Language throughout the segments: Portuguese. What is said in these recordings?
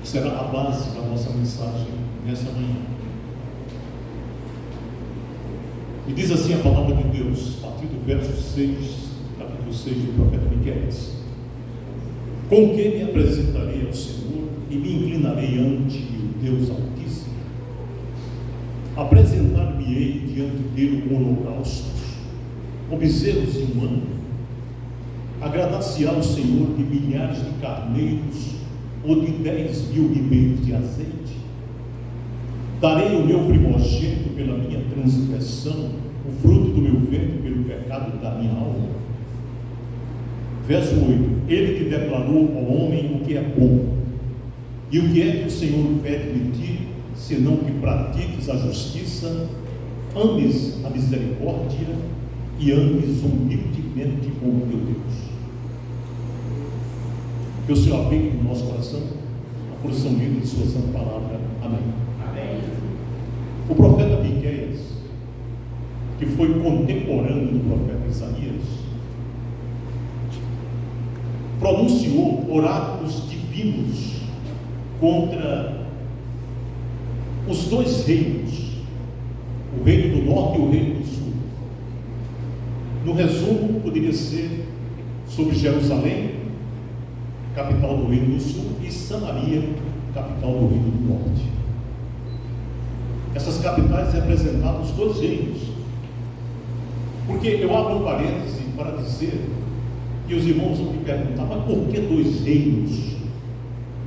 que será a base da nossa mensagem nessa manhã. E diz assim a palavra de Deus, a partir do verso 6, capítulo 6 do profeta Miqueias: com que me apresentarei ao Senhor e me inclinarei ante o Deus Altíssimo? Apresentar-me-ei diante dele com holocaustos, com bezerros e um ano? Agradar-se-á o Senhor de milhares de carneiros ou de 10.000 ribeiros de azeite? Darei o meu primogênito pela minha transgressão, o fruto do meu ventre pelo pecado da minha alma? Verso 8: ele te declarou ao homem o que é bom. E o que é que o Senhor pede de ti, senão que pratiques a justiça, ames a misericórdia e andes humildemente com o teu Deus? Que o Senhor aplique no nosso coração a porção livre de sua santa palavra. Amém. Amém. O profeta Miqueias, que foi contemporâneo do profeta Isaías, pronunciou oráculos divinos contra os dois reinos, o reino do norte e o reino do sul. No resumo, poderia ser sobre Jerusalém, capital do reino do sul, e Samaria, capital do reino do norte. Essas capitais representavam os dois reinos. Porque eu abro um parêntese para dizer, e os irmãos vão me perguntar, mas por que dois reinos?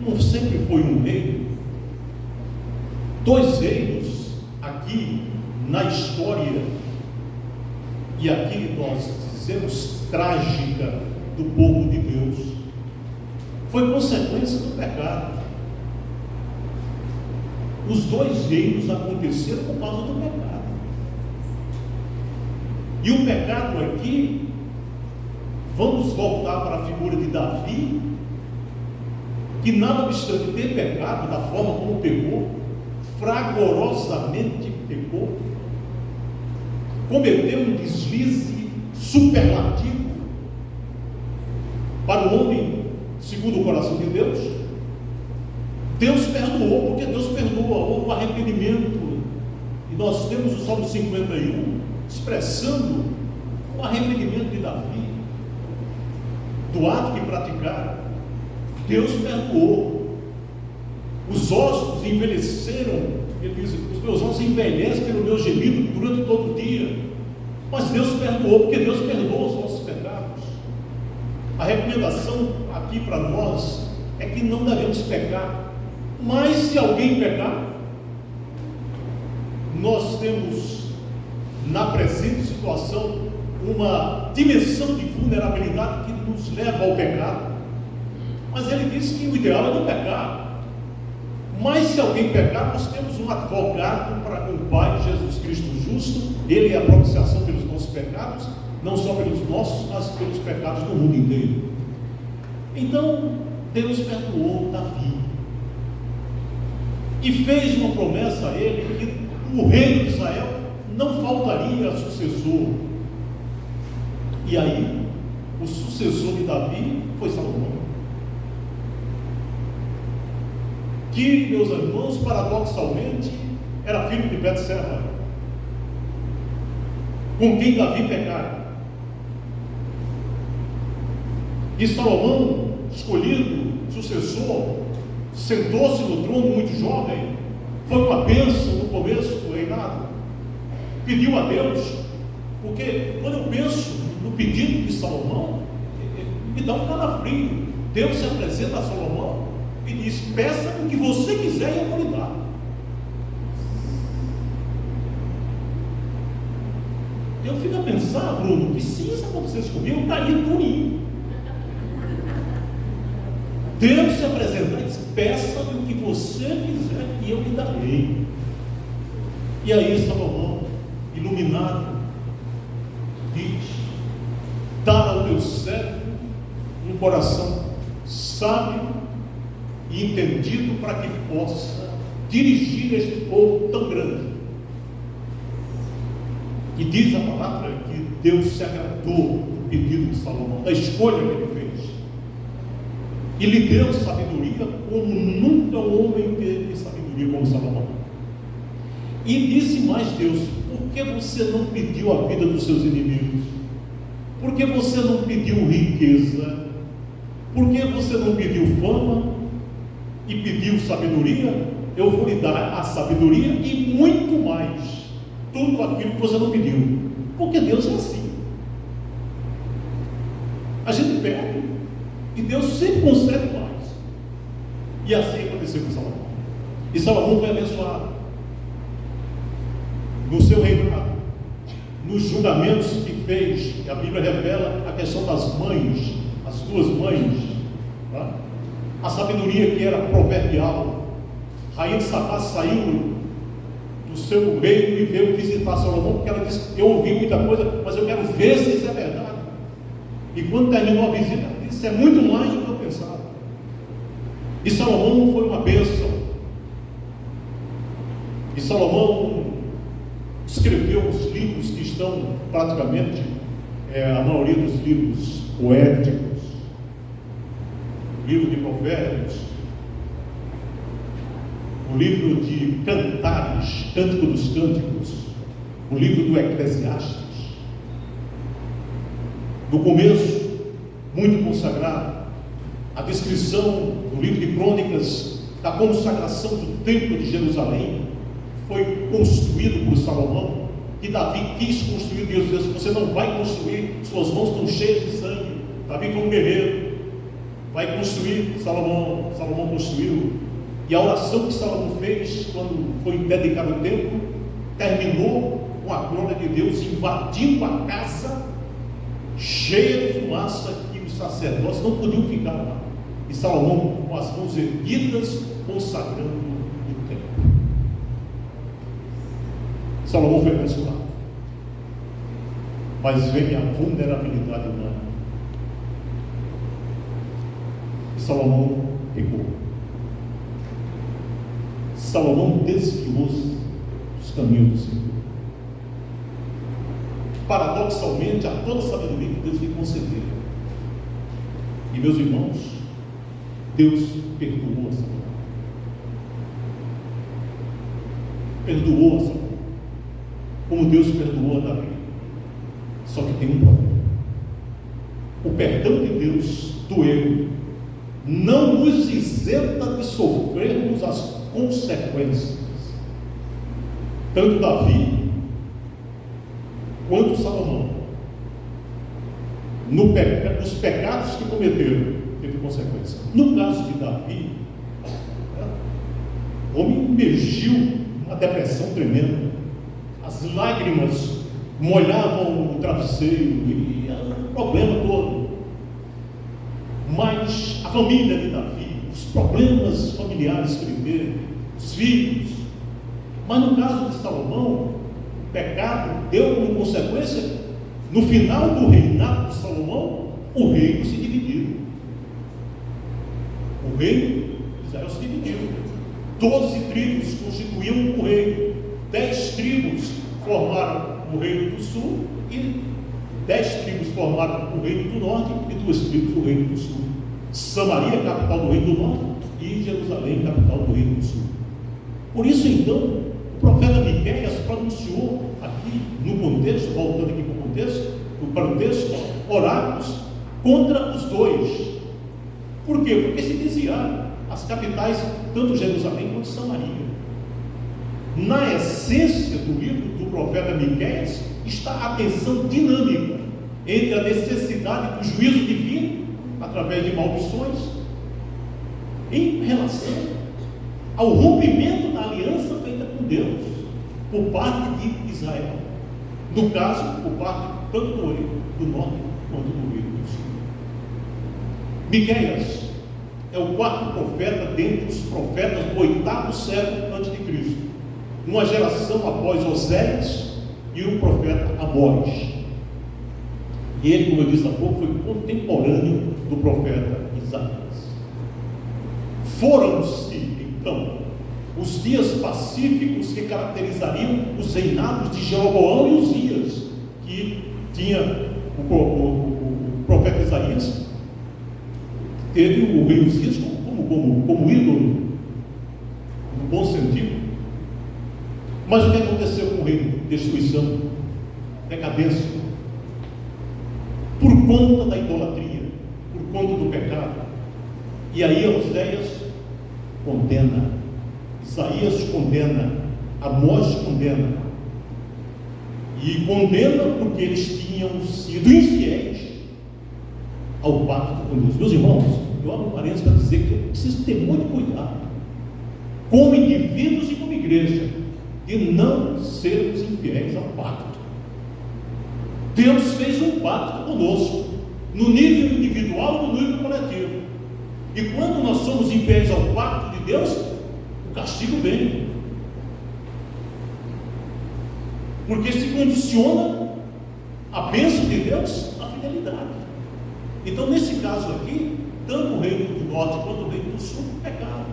Não sempre foi um reino? Dois reinos aqui na história, e aqui nós dizemos trágica, do povo de Deus, foi consequência do pecado. Os dois reinos aconteceram por causa do pecado. E o pecado aqui, vamos voltar para a figura de Davi, que nada obstante ter pecado da forma como pecou, fragorosamente pecou, cometeu um deslize superlativo para o homem segundo o coração de Deus. Deus perdoou, porque Deus perdoa, houve um arrependimento, e nós temos o Salmo 51 expressando o arrependimento de Davi do ato que praticaram. Deus perdoou. Os ossos envelheceram, ele diz, os meus ossos envelhecem pelo meu gemido durante todo o dia, mas Deus perdoou, porque Deus perdoa os nossos pecados. A recomendação aqui para nós é que não devemos pecar, mas se alguém pecar, nós temos na presente situação uma dimensão de vulnerabilidade que nos leva ao pecado. Mas ele disse que o ideal é não pecar. Mas se alguém pecar, nós temos um advogado para com o Pai, Jesus Cristo justo. Ele é a propiciação pelos nossos pecados, não só pelos nossos, mas pelos pecados do mundo inteiro. Então Deus perdoou Davi e fez uma promessa a ele que o reino de Israel não faltaria sucessor. E aí o sucessor de Davi foi Salomão, que, meus irmãos, paradoxalmente era filho de Betseba, com quem Davi pecara. E Salomão, escolhido sucessor, sentou-se no trono muito jovem, foi uma bênção no começo do reinado, pediu a Deus, porque quando eu penso no pedido de Salomão, me dá um calafrio. Deus se apresenta a Salomão e diz: peça o que você quiser e eu vou lhe dar. Eu fico a pensar, Bruno, que se isso acontecesse comigo, eu estaria durinho. Deus se apresentar e diz: peça o que você quiser e eu lhe darei. E aí Salomão, iluminado, diz: dá ao teu servo um coração sábio e entendido, para que possa dirigir este povo tão grande. E diz a palavra que Deus se agradou do pedido de Salomão, da escolha que ele fez. E lhe deu sabedoria como nunca o homem teve sabedoria como Salomão. E disse mais Deus: por que você não pediu a vida dos seus inimigos? Por que você não pediu riqueza? Por que você não pediu fama e pediu sabedoria? Eu vou lhe dar a sabedoria e muito mais, tudo aquilo que você não pediu, porque Deus é assim. A gente pede e Deus sempre concede mais. E assim aconteceu com Salomão. E Salomão foi abençoado no seu reinado, nos julgamentos que fez. A Bíblia revela a questão das mães, as duas mães, tá? A sabedoria que era proverbial. Rainha de Sabá saiu do seu reino e veio visitar Salomão, porque ela disse: eu ouvi muita coisa, mas eu quero ver se isso é verdade. E quando terminou a visita, ela disse: é muito mais do que eu pensava. E Salomão foi uma bênção. E Salomão escreveu os livros que estão praticamente, a maioria dos livros poéticos, livro de Provérbios, o livro de Cantares, Cântico dos Cânticos, o livro do Eclesiastes. No começo, muito consagrado, a descrição do livro de Crônicas da consagração do templo de Jerusalém foi construído por Salomão, que Davi quis construir. Deus disse: você não vai construir, suas mãos estão cheias de sangue. Davi como guerreiro vai construir. Salomão construiu. E a oração que Salomão fez quando foi dedicado o templo terminou com a glória de Deus invadindo a casa, cheia de fumaça, que os sacerdotes não podiam ficar lá. E Salomão, com as mãos erguidas, consagrando o templo. Salomão foi abençoado. Mas vem a vulnerabilidade humana. E Salomão pecou. Salomão desviou-se dos caminhos do Senhor. Paradoxalmente, a toda a sabedoria que Deus lhe concedeu. E meus irmãos, Deus perdoou a Salomão. Perdoou a Salomão, como Deus perdoou a Davi. Só que tem um problema. O perdão de Deus do erro não nos isenta de sofrermos as consequências. Tanto Davi quanto Salomão, nos pecados que cometeram, teve consequência. No caso de Davi, o homem emergiu uma depressão tremenda. As lágrimas molhavam o travesseiro e o problema todo. Mas a família de Davi, os problemas familiares que ele teve, os filhos. Mas no caso de Salomão, o pecado deu como consequência, no final do reinado de Salomão, o reino se dividiu. O reino de Israel se dividiu. 12 tribos constituíam o reino. 10 tribos formaram o reino do sul e 10 tribos formaram o reino do norte e 2 tribos o reino do sul. Samaria, capital do reino do norte, e Jerusalém, capital do reino do sul. Por isso, então, o profeta Miqueias pronunciou aqui, no contexto, voltando aqui para o texto, oráculos contra os dois. Por quê? Porque se desviaram as capitais, tanto Jerusalém quanto Samaria. Na essência do livro do profeta Miqueias está a tensão dinâmica entre a necessidade do juízo divino, através de maldições, em relação ao rompimento da aliança feita com Deus, por parte de Israel. No caso, por parte tanto do reino do norte quanto do reino do sul. Miqueias é o quarto profeta dentre os profetas do 8º século a.C., uma geração após Oséias e o profeta Amós. E ele, como eu disse há pouco, foi contemporâneo do profeta Isaías. Foram-se, então, os dias pacíficos que caracterizariam os reinados de Jeroboão e Uzias, que tinha o profeta Isaías teve o rei Uzias como ídolo, no bom sentido. Mas o que aconteceu com o reino? Destruição, decadência, por conta da idolatria, por conta do pecado. E aí Oséias condena, Isaías condena, Amós condena, e condena porque eles tinham sido infiéis ao pacto com Deus. Meus irmãos, eu abro parênteses para dizer que eu preciso ter muito cuidado, como indivíduos e como igreja, de não sermos infiéis ao pacto. Deus fez um pacto conosco, no nível individual e no nível coletivo. E quando nós somos infiéis ao pacto de Deus, o castigo vem. Porque se condiciona a bênção de Deus à fidelidade. Então, nesse caso aqui, tanto o reino do norte quanto o reino do sul pecaram.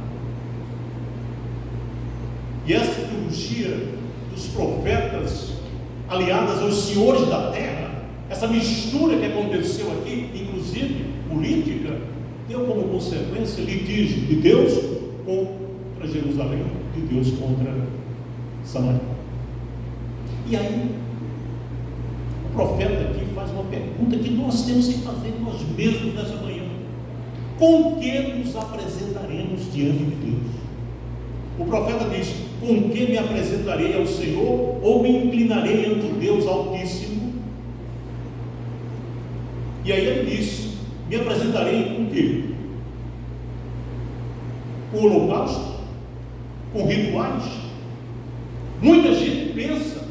E essa teologia dos profetas aliadas aos senhores da terra, essa mistura que aconteceu aqui, inclusive política, deu como consequência litígio de Deus contra Jerusalém, de Deus contra Samaria. E aí, o profeta aqui faz uma pergunta que nós temos que fazer nós mesmos nessa manhã: com que nos apresentaremos diante de Deus? O profeta diz: com que me apresentarei ao Senhor, ou me inclinarei ante Deus Altíssimo? E aí ele diz: me apresentarei com o quê? Com holocausto? Com rituais? Muita gente pensa,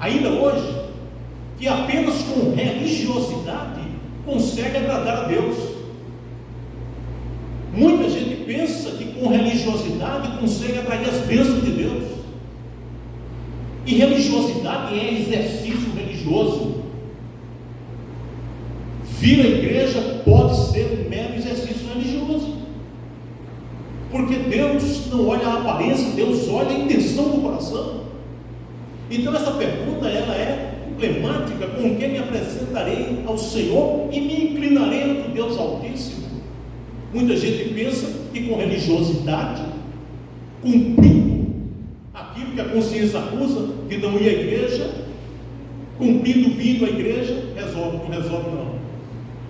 ainda hoje, que apenas com religiosidade consegue agradar a Deus. Muita gente pensa que com religiosidade consegue atrair as bênçãos de Deus. E religiosidade é exercício religioso. Vir à igreja pode ser um mero exercício religioso. Porque Deus não olha a aparência, Deus olha a intenção do coração. Então essa pergunta, ela é emblemática: com quem me apresentarei ao Senhor e me inclinarei ante Deus Altíssimo? Muita gente pensa que com religiosidade, cumprindo aquilo que a consciência acusa de não ir à igreja, cumprindo vindo à igreja, resolve. Não resolve, não.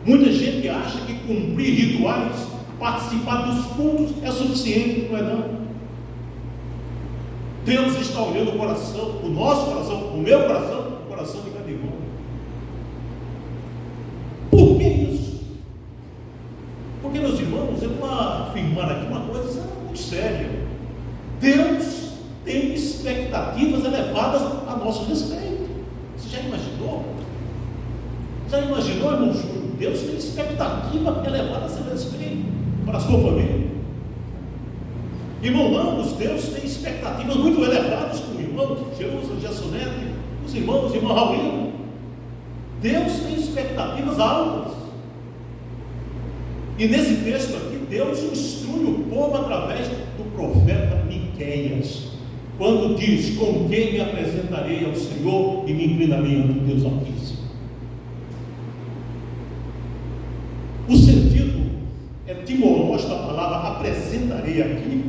Muita gente acha que cumprir rituais, participar dos cultos é suficiente. Não é, não. Deus está olhando o coração, o nosso coração, o meu coração, o coração de cada irmão. Por que isso? Porque, meus irmãos, eu vou afirmar aqui uma coisa muito séria: Deus tem expectativas elevadas a nosso respeito. Você já imaginou? Já imaginou, irmão Júlio? Deus tem expectativa elevada a seu respeito para a sua família. Irmão Lamos, Deus tem expectativas muito elevadas com o irmão Jerusa, Gessonete, os irmãos, irmão Raulino. Deus tem expectativas altas. E nesse texto aqui, Deus instrui o povo através do profeta Miqueias, quando diz: com quem me apresentarei ao Senhor e me inclinarei ante Deus Altíssimo. O sentido etimológico da palavra apresentarei aqui,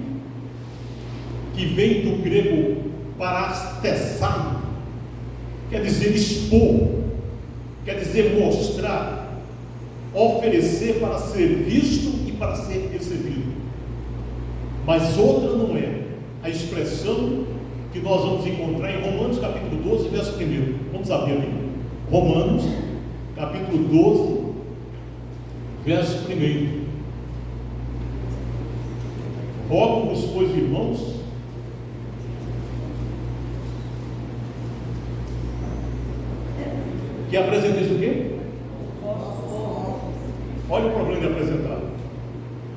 que vem do grego parastessai, quer dizer expor, quer dizer mostrar, oferecer para ser visto e para ser recebido. Mas outra não é a expressão que nós vamos encontrar em Romanos capítulo 12, verso 1. Vamos abrir ali. Romanos capítulo 12, verso 1. Rogo-vos, pois, irmãos, que apresenteis o quê? Olha o problema de apresentar.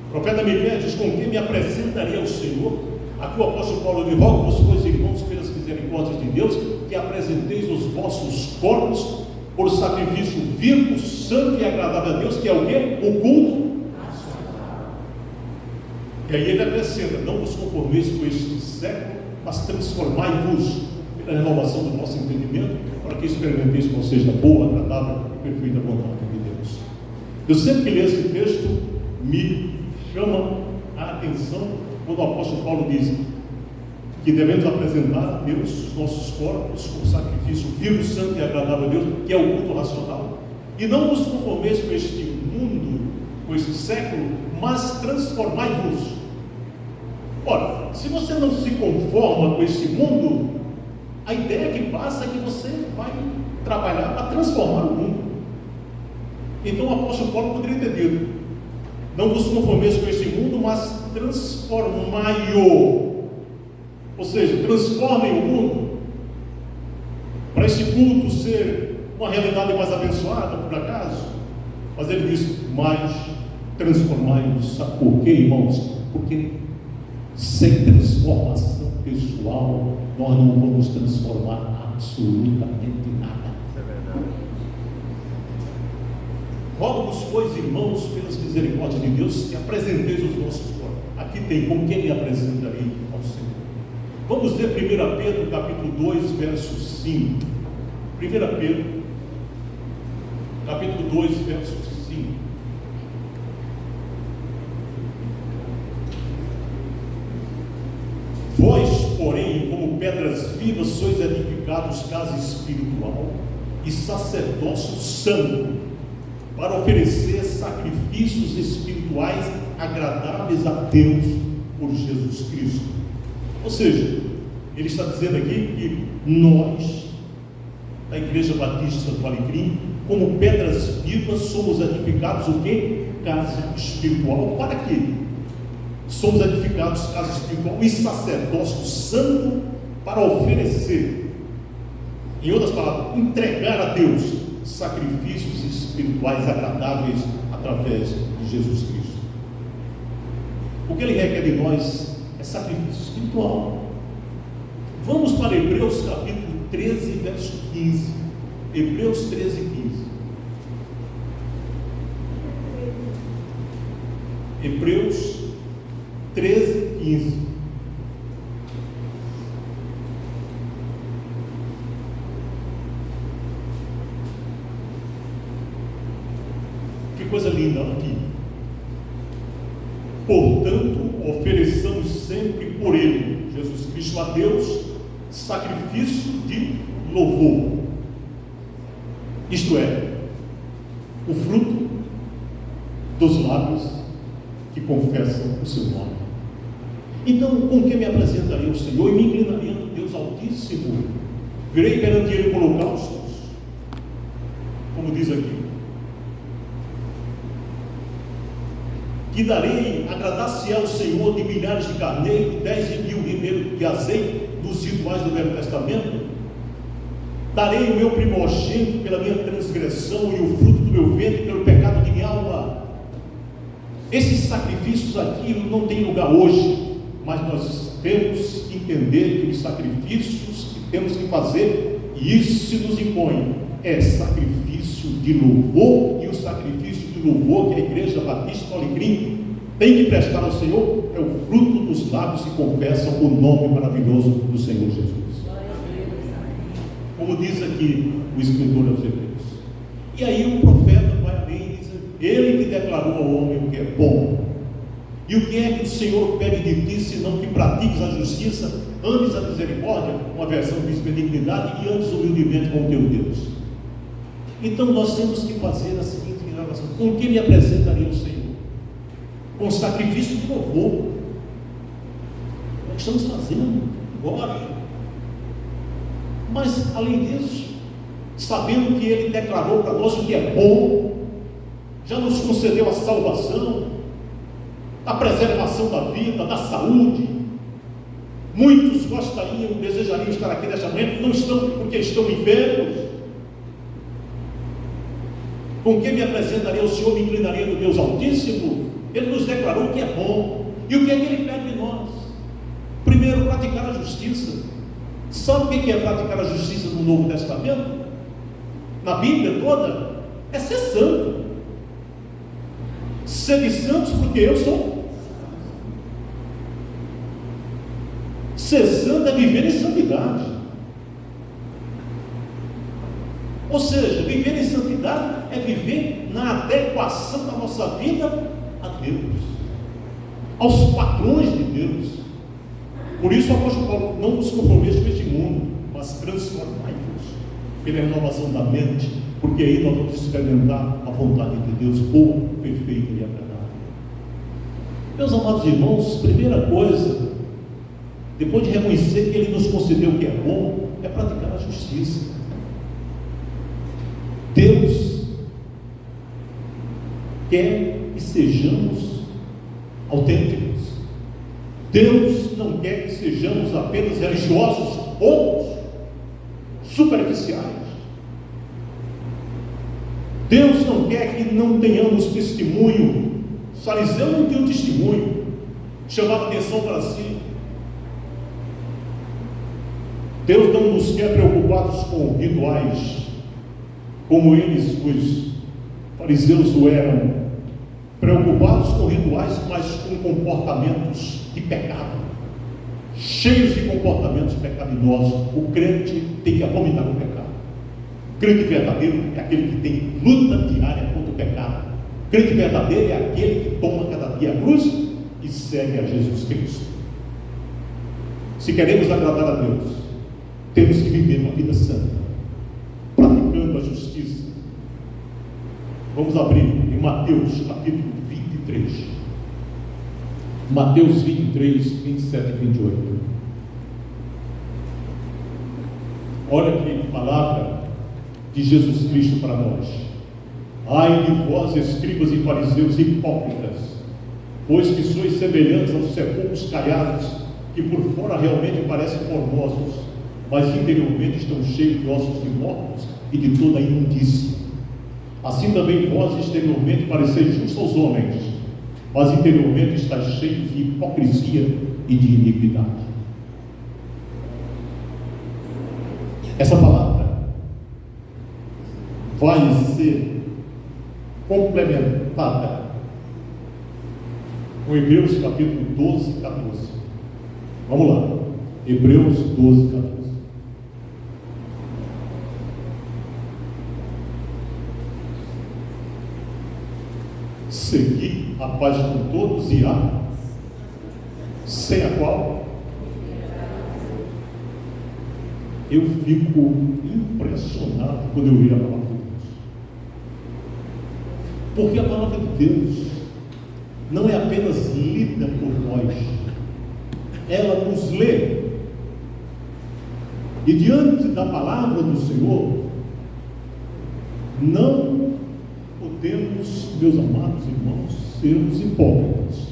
O profeta Miqueias diz: com quem me apresentarei ao Senhor? Aqui o apóstolo Paulo diz: rogo-vos, pois, irmãos, pelas misericórdias de Deus, que apresenteis os vossos corpos por sacrifício vivo, santo e agradável a Deus, que é o quê? O culto. E aí ele acrescenta: não vos conformeis com este século, mas transformai-vos pela renovação do vosso entendimento, para que experimenteis qual seja a boa, agradável e perfeita vontade de Deus. Eu sempre que leio esse texto, me chama a atenção quando o apóstolo Paulo diz que devemos apresentar a Deus os nossos corpos como sacrifício vivo, santo e agradável a Deus, que é o culto racional. E não vos conformeis com este mundo, com este século, mas transformai-vos. Ora, se você não se conforma com este mundo, a ideia que passa é que você vai trabalhar para transformar o mundo. Então o apóstolo Paulo poderia ter dito: não vos conformeis com este mundo, mas transformai-o. Ou seja, transformem o mundo para este culto ser uma realidade mais abençoada, por acaso. Mas ele diz: mas transformai-vos. Sabe por quê, irmãos? Porque sem transformação pessoal nós não vamos transformar absolutamente nada. Isso é verdade. Rogo-vos, pois, irmãos, pelas misericórdias de Deus, que apresenteis os vossos corpos. Aqui tem: com quem me apresentarei ao Senhor? Vamos ler 1 Pedro capítulo 2, verso 5. 1 Pedro capítulo 2, verso 5. Vós, porém, como pedras vivas, sois edificados casa espiritual e sacerdócio santo, para oferecer sacrifícios espirituais agradáveis a Deus por Jesus Cristo. Ou seja, ele está dizendo aqui que nós, da Igreja Batista do Alecrim, como pedras vivas, somos edificados o quê? Casa espiritual. Para quê? Somos edificados casa espiritual e sacerdócio santo para oferecer, em outras palavras, entregar a Deus sacrifícios espirituais agradáveis através de Jesus Cristo. O que ele requer de nós é sacrifício espiritual. Vamos para Hebreus capítulo 13, verso 15. Hebreus 13, 15. Hebreus 13, 15. Que coisa linda aqui. Portanto, ofereçamos sempre por Ele, Jesus Cristo, a Deus, sacrifício de louvor. Isto é, o fruto dos lábios que confessam o seu nome. Então, com que me apresentarei ao Senhor e me inclinarei ante Deus Altíssimo? Virei perante Ele com holocaustos, como diz aqui. Que darei, agradar-se ao Senhor de milhares de carneiros, 10.000 ribeiros de azeite, dos rituais do Velho Testamento. Darei o meu primogênito pela minha transgressão e o fruto do meu ventre pelo pecado de minha alma. Esses sacrifícios aqui não têm lugar hoje, mas nós temos que entender que os sacrifícios que temos que fazer, e isso se nos impõe, é sacrifício de louvor, e o sacrifício de louvor que a Igreja Batista do Alecrim tem que prestar ao Senhor é o fruto dos lábios que confessam o nome maravilhoso do Senhor Jesus. Como diz aqui o escritor aos Hebreus. E aí o profeta vai além e diz: Ele que declarou ao homem o que é bom. E o que é que o Senhor pede de ti, senão que pratiques a justiça, ames a misericórdia, uma versão diz benignidade, e andes humildemente com o teu Deus. Então nós temos que fazer a seguinte relação: com que me apresentaria o Senhor? Com sacrifício de louvor. É o que estamos fazendo agora. Mas além disso, sabendo que Ele declarou para nós o que é bom, já nos concedeu a salvação, a preservação da vida, da saúde. Muitos gostariam, desejariam estar aqui nesta manhã, não estão porque estão enfermos. Com quem me apresentaria ao Senhor, me inclinaria no Deus Altíssimo? Ele nos declarou o que é bom. E o que é que Ele pede de nós? Primeiro, praticar a justiça. Sabe o que é praticar a justiça no Novo Testamento? Na Bíblia toda? É ser santo. Sede santos porque eu sou. Ser santo é viver em santidade. Ou seja, viver em santidade é viver na adequação da nossa vida a Deus, aos padrões de Deus. Por isso o apóstolo Paulo: não vos conformeis com este mundo, mas transformai-vos pela renovação da mente, porque aí nós vamos experimentar a vontade de Deus, boa, perfeita e agradável. Meus amados irmãos, primeira coisa, depois de reconhecer que Ele nos concedeu o que é bom, é praticar a justiça. Deus quer que sejamos autênticos. Deus não quer que sejamos apenas religiosos ou superficiais. Deus não quer que não tenhamos testemunho. O fariseu não tem um testemunho, chamava atenção para si. Deus não nos quer preocupados com rituais, como eles, os fariseus, o eram, preocupados com rituais, mas com comportamentos de pecado, cheios de comportamentos pecaminosos. O crente tem que abominar o pecado. O crente verdadeiro é aquele que tem luta diária contra o pecado. O crente verdadeiro é aquele que toma cada dia a cruz e segue a Jesus Cristo. Se queremos agradar a Deus, temos que viver uma vida santa, praticando a justiça. Vamos abrir em Mateus capítulo 23. Mateus 23, 27 e 28. Olha que palavra de Jesus Cristo para nós. Ai de vós, escribas e fariseus hipócritas, pois que sois semelhantes aos sepulcros caiados, que por fora realmente parecem formosos, mas interiormente estão cheios de ossos de mortos e de toda a imundícia. Assim também vós exteriormente pareceis justos aos homens, mas interiormente estáis cheios de hipocrisia e de iniquidade. Essa palavra vai ser complementada com Hebreus capítulo 12, 14. Vamos lá, Hebreus 12, 14. Segui a paz com todos e a sem a qual eu fico impressionado quando eu leio a palavra de Deus, porque a palavra de Deus não é apenas lida por nós, ela nos lê, e diante da palavra do Senhor não podemos, meus amados irmãos, sermos hipócritas.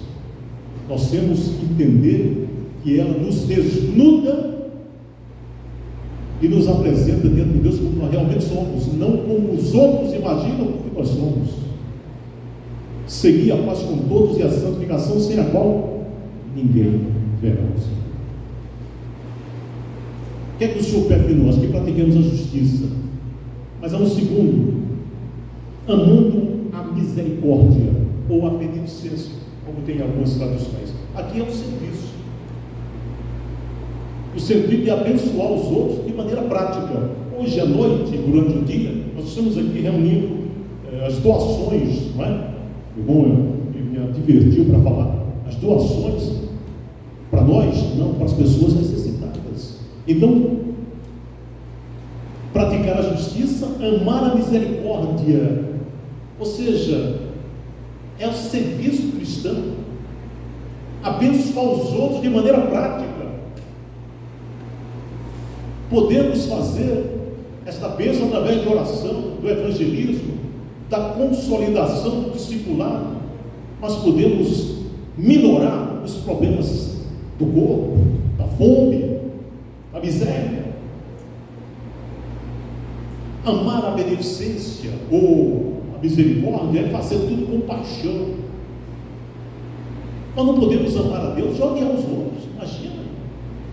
Nós temos que entender que ela nos desnuda e nos apresenta diante de Deus como nós realmente somos, não como os outros imaginam que nós somos. Seguir a paz com todos e a santificação, sem a qual ninguém verá o Senhor. O que é que o Senhor pede de nós? Que pratiquemos a justiça. Mas há um segundo: amando a misericórdia ou a beneficência, como tem algumas traduções. Aqui é um serviço, o sentido de abençoar os outros de maneira prática. Hoje à noite, durante o dia, nós estamos aqui reunindo as doações, não é? O irmão me advertiu para falar, as doações para nós, não, para as pessoas necessitadas. Então, praticar a justiça, amar a misericórdia, ou seja, é o serviço cristão, abençoar os outros de maneira prática. Podemos fazer esta bênção através de oração, do evangelismo, da consolidação do discipulado, mas podemos minorar os problemas do corpo, da fome, da miséria. Amar a beneficência ou a misericórdia é fazer tudo com paixão. Nós não podemos amar a Deus e odiar os outros. Imagina,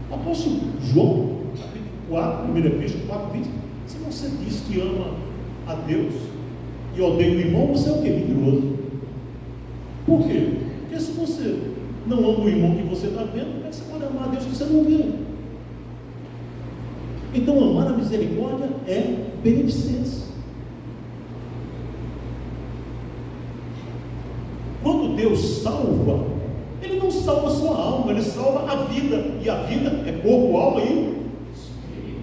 o apóstolo João, capítulo 4, 1 Epístola 4, 20, se você diz que ama a Deus e odeia o irmão, você é o que? Mentiroso. Por quê? Porque se você não ama o irmão que você está vendo, como é que você pode amar a Deus que você não vê? Então amar a misericórdia é beneficência. Quando Deus salva, Ele não salva a sua alma, Ele salva a vida. E a vida é corpo, alma e espírito.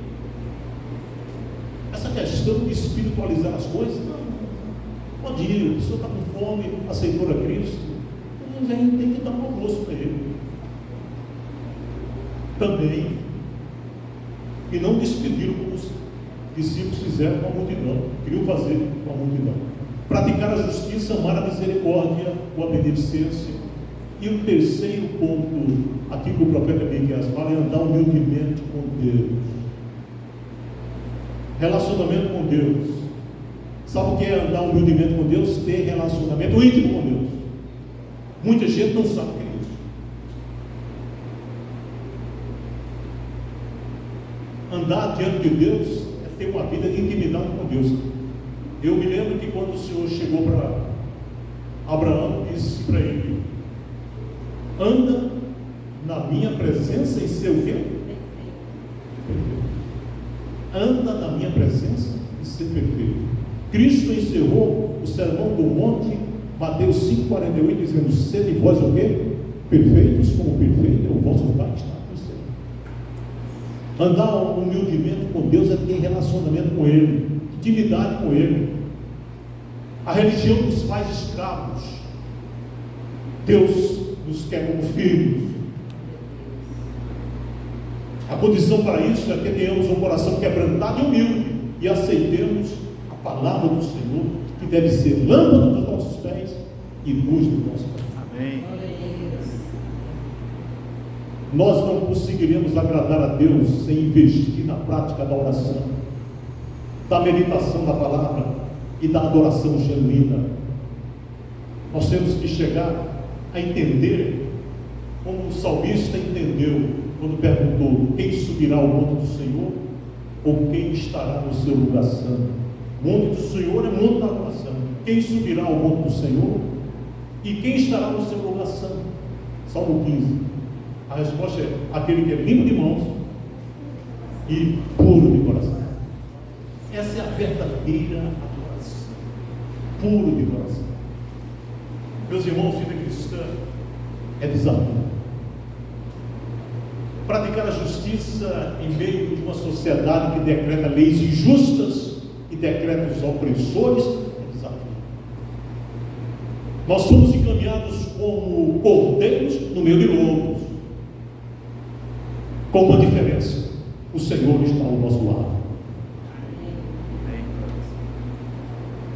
Essa questão de espiritualizar as coisas, não pode ir. A pessoa está com fome, aceitou a Cristo, mas aí tem que dar um almoço para ele também, e não despediram como os discípulos fizeram com a multidão, queriam fazer com a multidão. Praticar a justiça, amar a misericórdia, com a beneficência. E o terceiro ponto, aqui que o profeta Miqueias fala, é andar humildemente com Deus. Relacionamento com Deus. Sabe o que é andar humildemente com Deus? Ter relacionamento íntimo com Deus. Muita gente não sabe o que é isso. Andar diante de Deus é ter uma vida de intimidade com Deus. Eu me lembro que quando o Senhor chegou para Abraão, disse para ele: anda na minha presença e ser o quê? Perfeito. Anda na minha presença e ser perfeito. Cristo encerrou o sermão do monte, Mateus 5,48, dizendo: sede vós o quê? Perfeitos, como perfeito é o vosso Pai que está no céu. Andar humildemente com Deus é ter relacionamento com Ele, intimidade com Ele. A religião nos faz escravos. Deus nos quer como filhos. A condição para isso é que tenhamos um coração quebrantado e humilde e aceitemos a palavra do Senhor, que deve ser lâmpada dos nossos pés e luz do nosso caminho. Amém. Nós não conseguiremos agradar a Deus sem investir na prática da oração, da meditação da palavra e da adoração genuína. Nós temos que chegar a entender como o salmista entendeu quando perguntou: quem subirá ao monte do Senhor, ou quem estará no seu lugar santo? O monte do Senhor é monte da adoração. Quem subirá ao monte do Senhor e quem estará no seu lugar santo? Salmo 15. A resposta é: aquele que é limpo de mãos e puro de coração. Essa é a verdadeira adoração, puro de coração. Meus irmãos, vida cristã é desafio. Praticar a justiça em meio de uma sociedade que decreta leis injustas e decretos opressores é desafio. Nós somos encaminhados como cordeiros no meio de lobos, com uma diferença: o Senhor está ao nosso lado.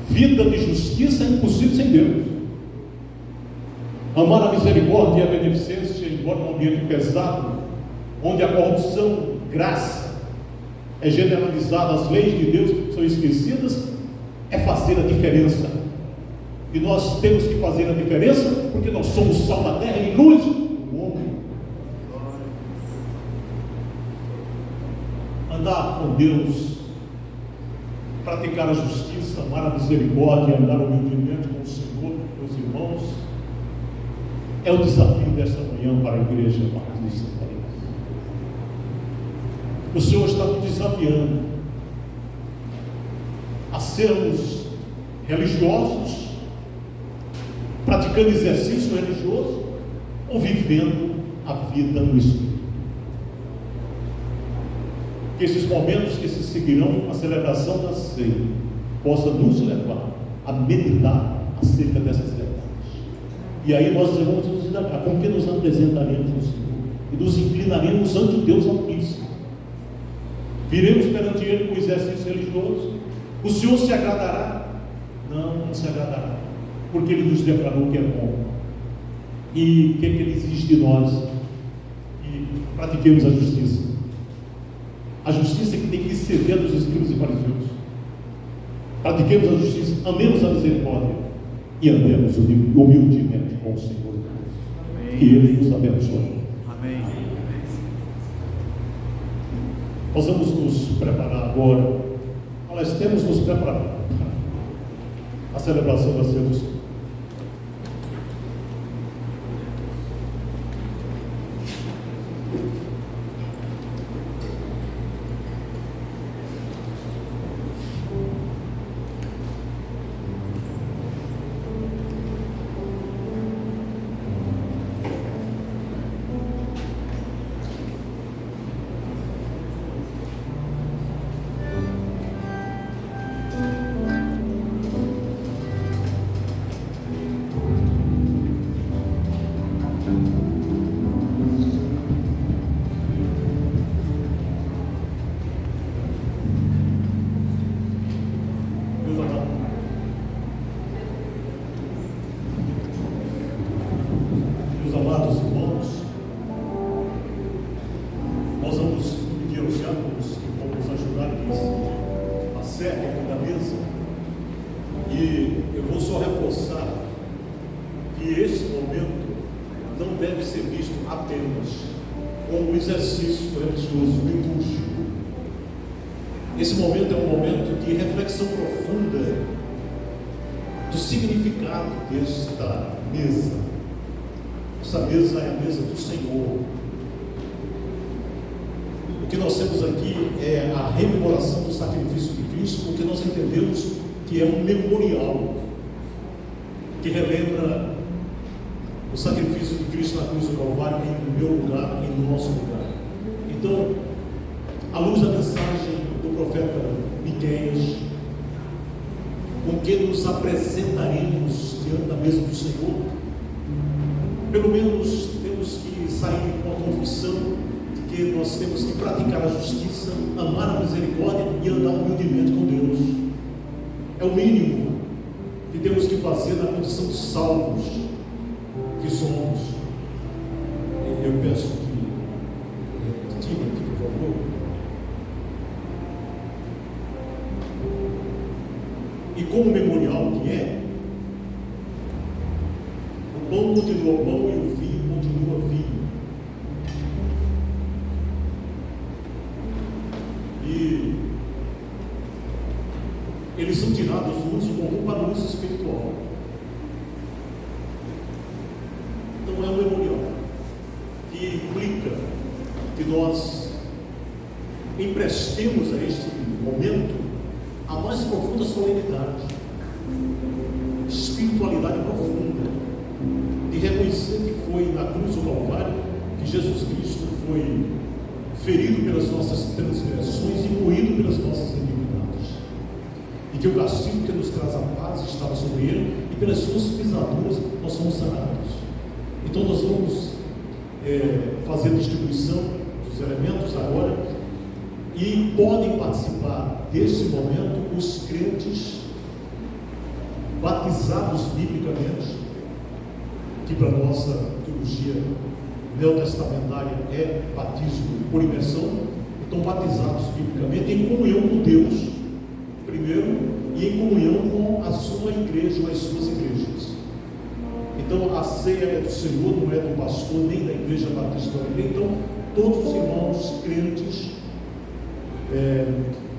Vida de justiça é impossível sem Deus. Amar a misericórdia e a beneficência, embora num ambiente pesado, onde a corrupção, graça, é generalizada, as leis de Deus são esquecidas, é fazer a diferença. E nós temos que fazer a diferença porque nós somos sal da terra e luz do mundo. Andar com Deus, praticar a justiça, amar a misericórdia e andar humildemente com o Senhor, meus irmãos, é o desafio desta manhã para a Igreja Batista. O Senhor está nos desafiando a sermos religiosos, praticando exercício religioso ou vivendo a vida no Espírito. Que esses momentos que se seguirão a celebração da ceia possa nos levar a meditar acerca dessas verdades. E aí nós vamos nos indagar como que nos apresentaremos ao Senhor e nos inclinaremos ante Deus Altíssimo. Viremos perante Ele com exercício religioso. O Senhor se agradará? Não se agradará, porque Ele nos declarou que é bom. E o que Ele exige de nós? E pratiquemos a justiça. A justiça que tem que exceder dos escribas e fariseus. Pratiquemos a justiça, amemos a misericórdia e andemos humildemente com o Senhor Deus. Que Ele nos abençoe. Amém. Nós vamos nos preparar agora. Nós temos nos preparado para a celebração da ceia do Senhor. Amados irmãos, nós vamos pedir aos diáconos que vão nos ajudar aqui a cerca aqui da mesa, e eu vou só reforçar que esse momento não deve ser visto apenas como um exercício religioso, litúrgico. Esse momento é um momento de reflexão profunda do significado desta mesa. Essa mesa é a mesa do Senhor. O que nós temos aqui é a rememoração do sacrifício de Cristo, porque nós entendemos que é um memorial que relembra o sacrifício de Cristo na cruz do Calvário em meu lugar, em nosso lugar. Então, à luz da mensagem do profeta Miqueias, com que nos apresentaremos diante da mesa do Senhor, pelo menos temos que sair com a convicção de que nós temos que praticar a justiça, amar a misericórdia e andar humildemente com Deus. É o mínimo que temos que fazer na condição de salvos que somos. Eu peço que tire aqui, por favor. E como memorial que é, o pão continua pão e o vinho continua vinho. E eles são tirados do uso comum para o uso espiritual. Então é um memorial que implica que nós emprestemos a este momento a mais profunda solenidade, espiritualidade profunda, de reconhecer que foi na cruz do Calvário que Jesus Cristo foi ferido pelas nossas transgressões e moído pelas nossas iniquidades, e que o castigo que nos traz a paz estava sobre ele, e pelas suas pisaduras nós somos sanados. Então nós vamos fazer a distribuição dos elementos agora, e podem participar desse momento os crentes batizados biblicamente, que para a nossa teologia neotestamentária é batismo por imersão. Então, batizados biblicamente em comunhão com Deus primeiro, e em comunhão com a sua igreja ou as suas igrejas. Então a ceia é do Senhor, não é do pastor nem da igreja batista. Então todos os irmãos crentes,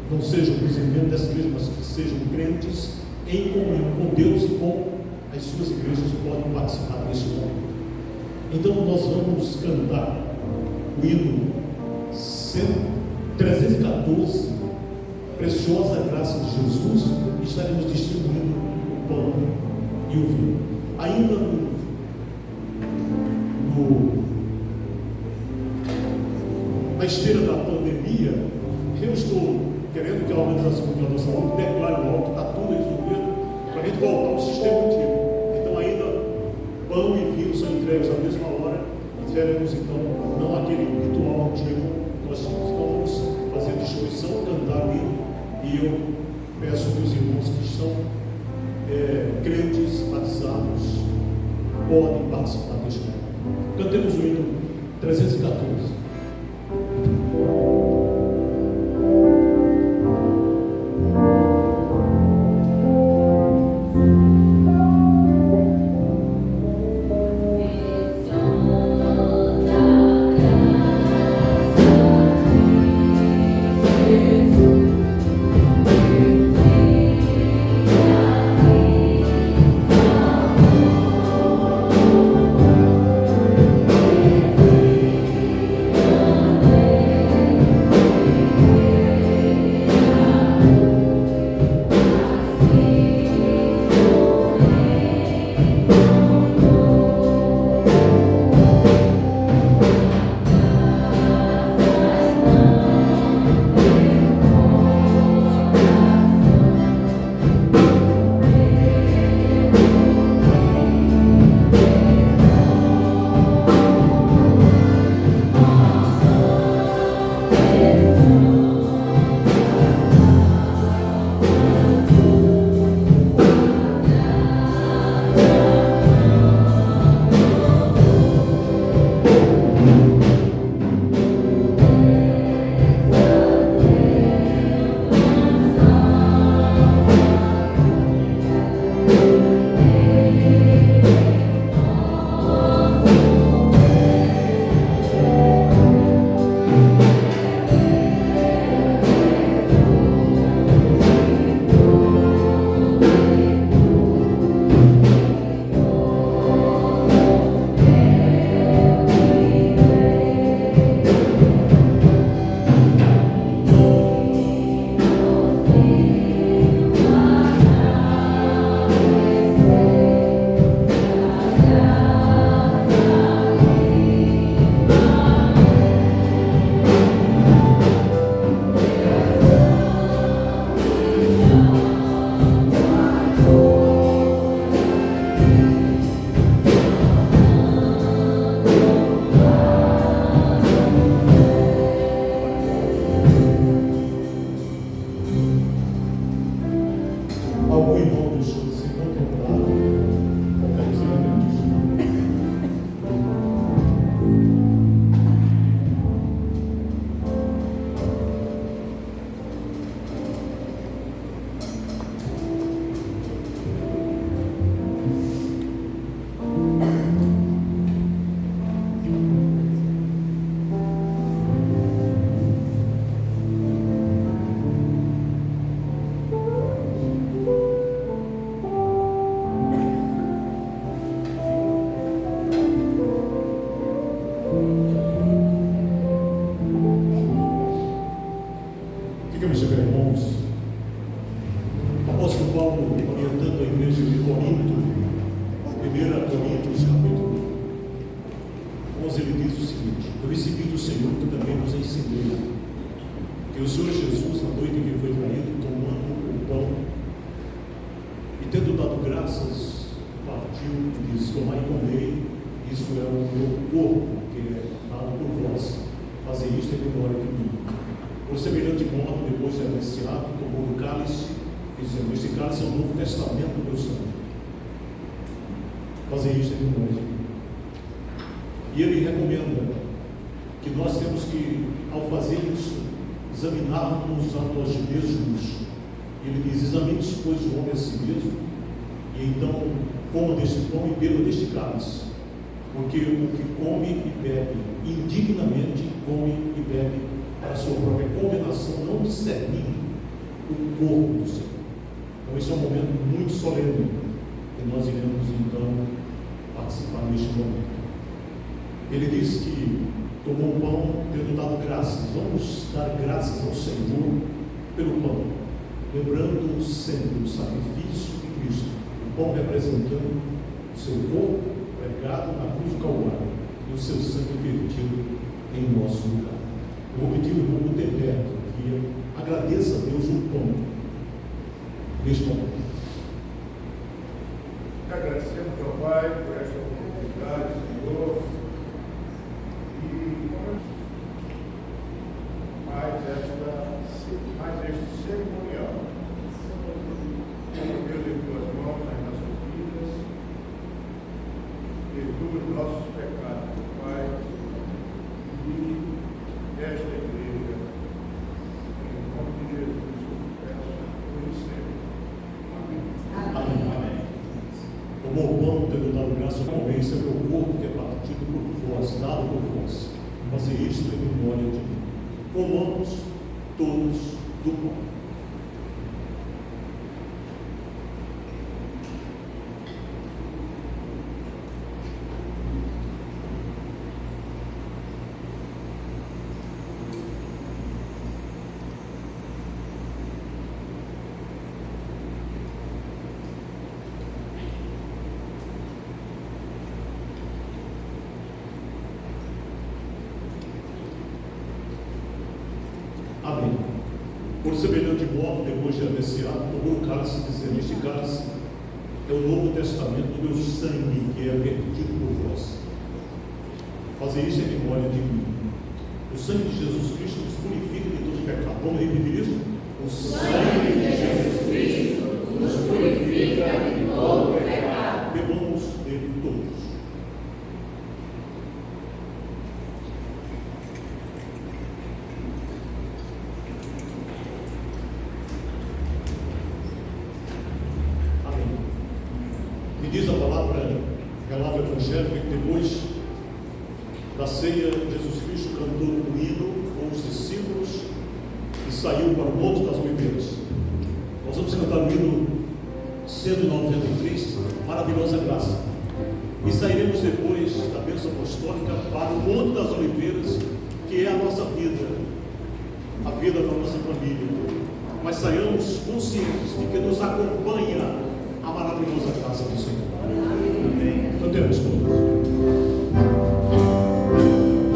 não sejam presidentes dessa igreja, mas que sejam crentes em comunhão com Deus e com as suas igrejas, podem participar desse momento. Então nós vamos cantar o hino 314, Preciosa Graça de Jesus, e estaremos distribuindo o pão e o vinho. Ainda na esteira da pandemia, eu estou querendo que a Organização Mundial da Saúde declare logo que está tudo resolvido para a gente voltar ao sistema antigo. Então ainda pão e vinho são entregues à mesma hora, e teremos então não aquele ritual antigo que nós tínhamos. Então vamos fazer a distribuição, cantar o hino, e eu peço que os irmãos que estão crentes, batizados, podem participar deste momento. Cantemos o hino 314. Senhor que também nos ensinou. Que o Senhor Jesus, na noite em que foi traído, tomando o pão e tendo dado graças, partiu e disse: tomai e comei, isso é o meu corpo, que é dado por vós. Fazer isto em memória de mim. Por semelhante modo, depois de haver ceado, tomou o cálice, dizendo: este cálice é o Novo Testamento do meu sangue. Fazer isto em memória de mim. E ele recomenda que nós temos que, ao fazer isso, examinarmos a nós mesmos. Ele diz: examine-se, pois, o homem a si mesmo, e então coma deste pão e beba deste cálice. Porque o que come e bebe indignamente, come e bebe para a sua própria condenação, não discernindo o corpo do Senhor. Então esse é um momento muito solene, e nós iremos então participar neste momento. Ele diz que tomou o pão, tendo dado graças. Vamos dar graças ao Senhor pelo pão, lembrando sempre o sacrifício de Cristo, o pão representando o seu corpo pregado na cruz do Calvário e o seu sangue vertido em nosso lugar. Eu vou pedir ao irmão Gutenberg que agradeça a Deus o pão neste momento. Agradecemos ao Pai por esta oportunidade, Senhor, e mais este cerimonial. Senhor Deus, em tuas mãos, nas nossas vidas, perdoa os nossos pecados, Pai, e esta igreja, em nome de Jesus, eu peço por sempre. Amém. Amém. Tomou o pão, tendo dado graça, comei, esse é meu corpo que é partido por vós, dado por vós. Fazer isto em memória de mim. Comamos todos do pão. Amém. Por semelhante modo, depois de haver ceado, tomou o cálice, dizendo: este cálice é o Novo Testamento do meu sangue, que é vertido por vós. Fazer isso em memória de mim. O sangue de Jesus Cristo nos purifica de todo pecado. Vamos repetir isso? O sangue de Jesus Cristo nos purifica de todo pecado. Bebamos dele todos. Diz a palavra, relata o Evangelho, que depois da ceia, Jesus Cristo cantou um hino com os discípulos e saiu para o Monte das Oliveiras. Nós vamos cantar o hino 193, Maravilhosa Graça. E sairemos depois da bênção apostólica para o Monte das Oliveiras, que é a nossa vida, a vida da nossa família. Mas saiamos conscientes de que nos acompanha a maravilhosa graça do Senhor. Amém. Cantemos todos. Thank you.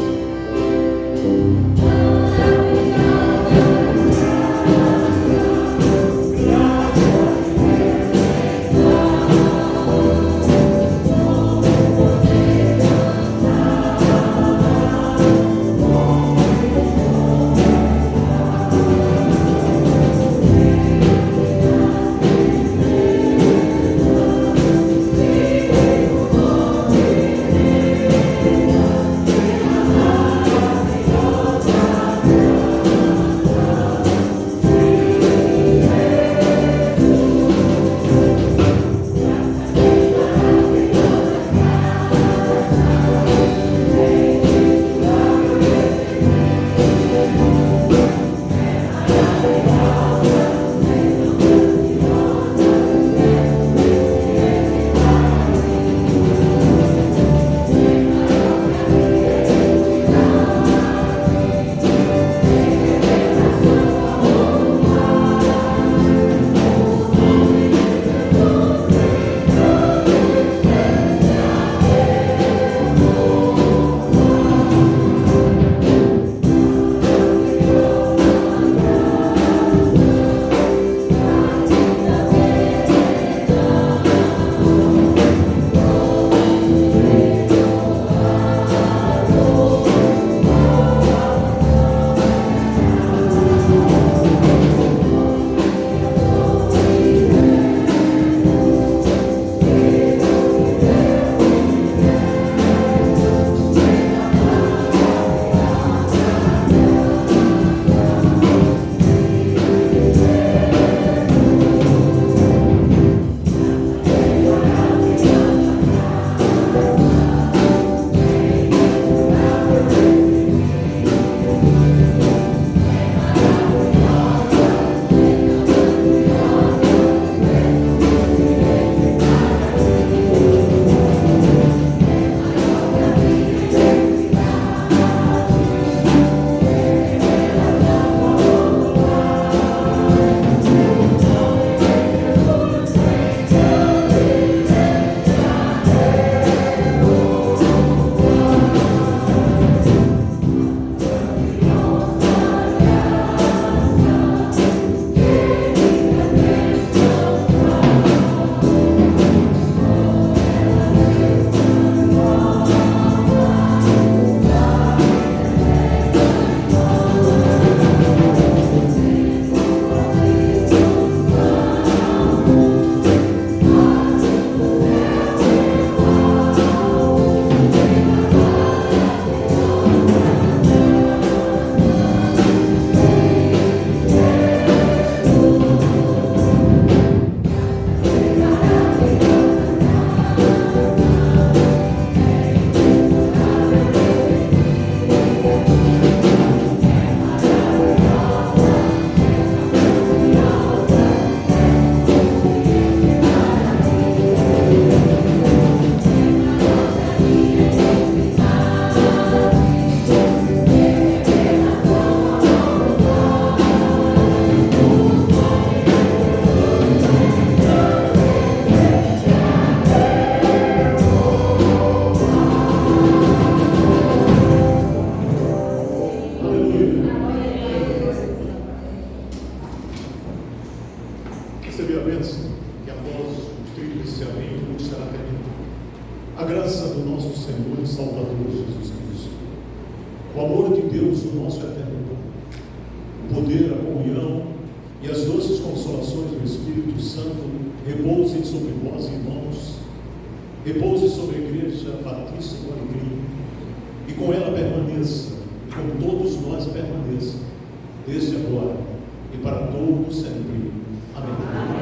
Salvador Jesus Cristo, o amor de Deus, o nosso eterno Pai, o poder, a comunhão e as doces consolações do Espírito Santo repousem sobre vós, irmãos, repousem sobre a Igreja Batista do Alecrim, e com ela permaneça, e com todos nós permaneça, desde agora e para todo sempre. Amém.